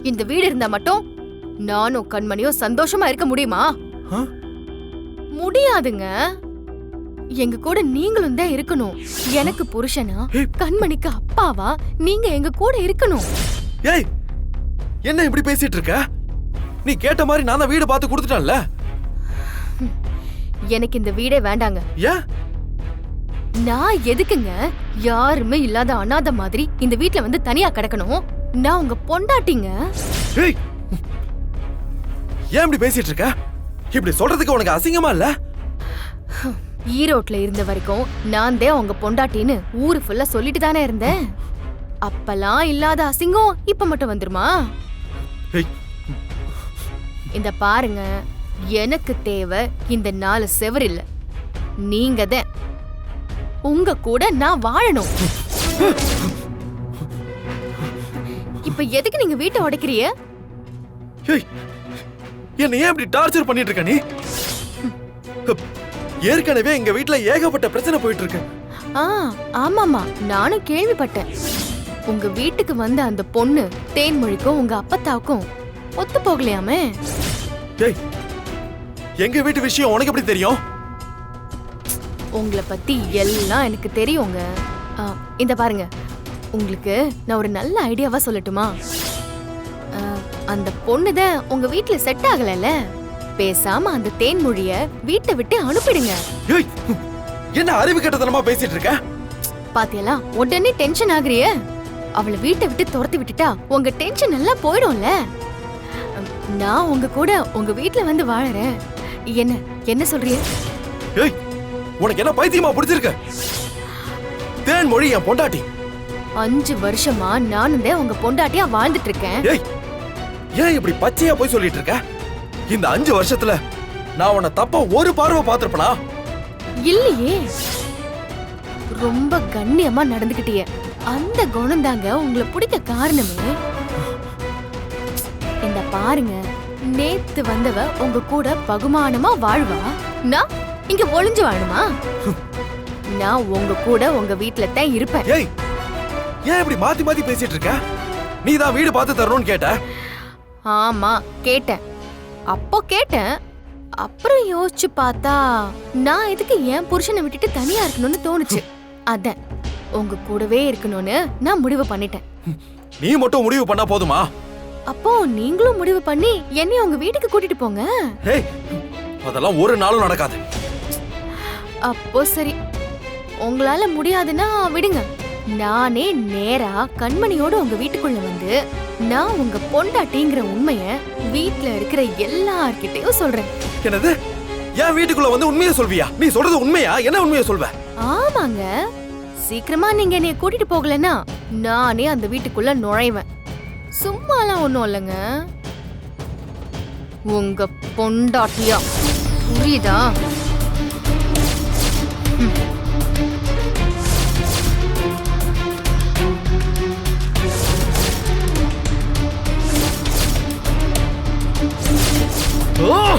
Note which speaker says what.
Speaker 1: இந்த வீடு இருந்தா மட்டும் நானும் கண்மணியும் சந்தோஷமா இருக்க முடியுமா? முடியாதுங்க. எங்க கூட நீங்களும் தான் இருக்கணும். எனக்கு புருஷனா, கண்மணிக்கு அப்பாவா நீங்க எங்க கூட இருக்கணும்.
Speaker 2: ஏய், என்ன இப்படி பேசிட்டு இருக்க? நீ கேட்ட மாதிரி நான் தான் வீடு பார்த்து கொடுத்துட்டேன்ல.
Speaker 1: எனக்கு இந்த வீடே வேண்டாங்க.
Speaker 2: ஏன்?
Speaker 1: நான் எதுக்குங்க யாருமே இல்லாத அனாதை மாதிரி இந்த வீட்ல வந்து தனியா கிடக்கணும்? நான் உங்க பொண்டாட்டிங்க.
Speaker 2: ஏய், ஏன் இப்படி பேசிட்டு இருக்க? இப்படி சொல்றதுக்கு உனக்கு அசிங்கமா இல்ல?
Speaker 1: ஈரோட்ல இருந்த வரைக்கும் நான் தான் உங்க பொண்டாட்டின்னு ஊரு ஃபுல்லா சொல்லிட்டு தானே இருந்தேன். அப்பெல்லாம் இல்லாத அசிங்கம் இப்ப மட்டும் வந்துருமா? இந்த பாருங்க, எனக்கு தேவை இந்த 4 செவர் இல்ல, நீங்க தான். உங்க கூட நான் வாழணும். இப்ப எதுக்கு நீங்க வீட்டை உடைக்கிறிய?
Speaker 2: என்ன ஏன் இப்படி டார்ச்சர் பண்ணிட்டு இருக்க நீ? ஏற்கனவே எங்க வீட்ல ஏகப்பட்ட பிரச்சனை போயிட்டு இருக்கு.
Speaker 1: ஆமாமா, நானும் கேள்விப்பட்டேன். உங்க வீட்டுக்கு வந்த அந்த பொண்ணு தேன்மொழிக்கும் உங்க அப்பத்தாவுக்கும் ஒத்து போகலையாமே.
Speaker 2: எங்க வீட்டு விஷயம் உனக்கு எப்படி தெரியும்?
Speaker 1: உங்களை பத்தி எல்லாம் எனக்கு தெரியுங்க. இந்த பாருங்க, உங்களுக்கு நான் ஒரு நல்ல ஐடியாவா சொல்லட்டுமா? அந்த பொண்ணுதான் உங்க வீட்டுல செட் ஆகல. பேசாம அந்த தேன்மொழிய வீட்டை விட்டு அனுப்பிடுங்க.
Speaker 2: என்ன அறிவு கெட்டத்தனமா பேசிட்டு இருக்க?
Speaker 1: பாத்தியலா, உடனே டென்ஷன் ஆகுறிய? அவளை வீட்டை விட்டு துரத்தி விட்டுட்டா உங்க டென்ஷன் எல்லாம் போயிடும்ல. நான் உங்க கூட உங்க வீட்டுல வந்து வாழறேன். என்ன சொல்றிய?
Speaker 2: உனக்கு என்ன பைத்தியமா பிடிச்சிருக்கு? தேன்மொழி என் பொண்டாட்டி.
Speaker 1: 5 வருஷமா நானும் தான் உங்க பொண்டாட்டியா வாழ்ந்துட்டு இருக்கேன்.
Speaker 2: ஏன் இப்படி பச்சையா போய் சொல்லிட்டு இருக்க? இந்த 5 வருஷத்துல நான் உன்னை தப்பா ஒரு பார்வை பார்த்திருப்பனா?
Speaker 1: இல்லையே, ரொம்ப கண்ணியமா நடந்துக்கிட்டிய. அந்த குணம் தாங்க உங்களை பிடிக்க காரணமே. இந்த பாருங்க, நேத்து வந்தவ உங்க கூட பகுமானமா வாழ்வா, நான் இங்க ஒளிஞ்சு வாழுமா? நான் உங்க கூட உங்க வீட்டுல தான் இருப்பேன்.
Speaker 2: ஏன் இப்படி மாத்தி மாத்தி பேசிட்டு இருக்க? நீ தான் வீடு பார்த்து தரணும்னு கேட்ட.
Speaker 1: ஆமா, கேட்டேன். அப்போ கேட்டேன். அப்புறம் யோசிச்சு பார்த்தா நான் இதுக்கு என் புருஷனை விட்டுட்டு தனியா இருக்கணும்னு தோணுச்சு. அதான் உங்க கூடவே இருக்கணும்னு நான் முடிவு பண்ணிட்டேன்.
Speaker 2: நீ மட்டும் முடிவு பண்ணா போதுமா?
Speaker 1: அப்போ நீங்களும் முடிவு பண்ணி என்னைய உங்க வீட்டுக்கு கூட்டிட்டு போங்க.
Speaker 2: அதெல்லாம் ஒரு நாளும் நடக்காது.
Speaker 1: அப்போ சரி, உங்களால முடியாதுன்னா விடுங்க. நானே நேரா கண்மணியோட உங்க வீட்டுக்குள்ள வந்து நான் உங்க பொண்டாட்டிங்கிற உண்மைய வீட்ல இருக்கிற எல்லார்கிட்டயும் சொல்றேன்.
Speaker 2: என்னது? என் வீட்டுக்குள்ள வந்து உண்மையை சொல்வியா? நீ சொல்றது உண்மையா? என்ன உண்மையை சொல்வ?
Speaker 1: ஆமாங்க, சீக்கிரமா நீங்க என்னைய கூட்டிட்டு போகலன்னா நானே அந்த வீட்டுக்குள்ள நுழைவேன். சும்மாலாம் ஒண்ணும் இல்லைங்க, உங்க பொண்டாட்டியா. புரியுதா?
Speaker 2: Oh!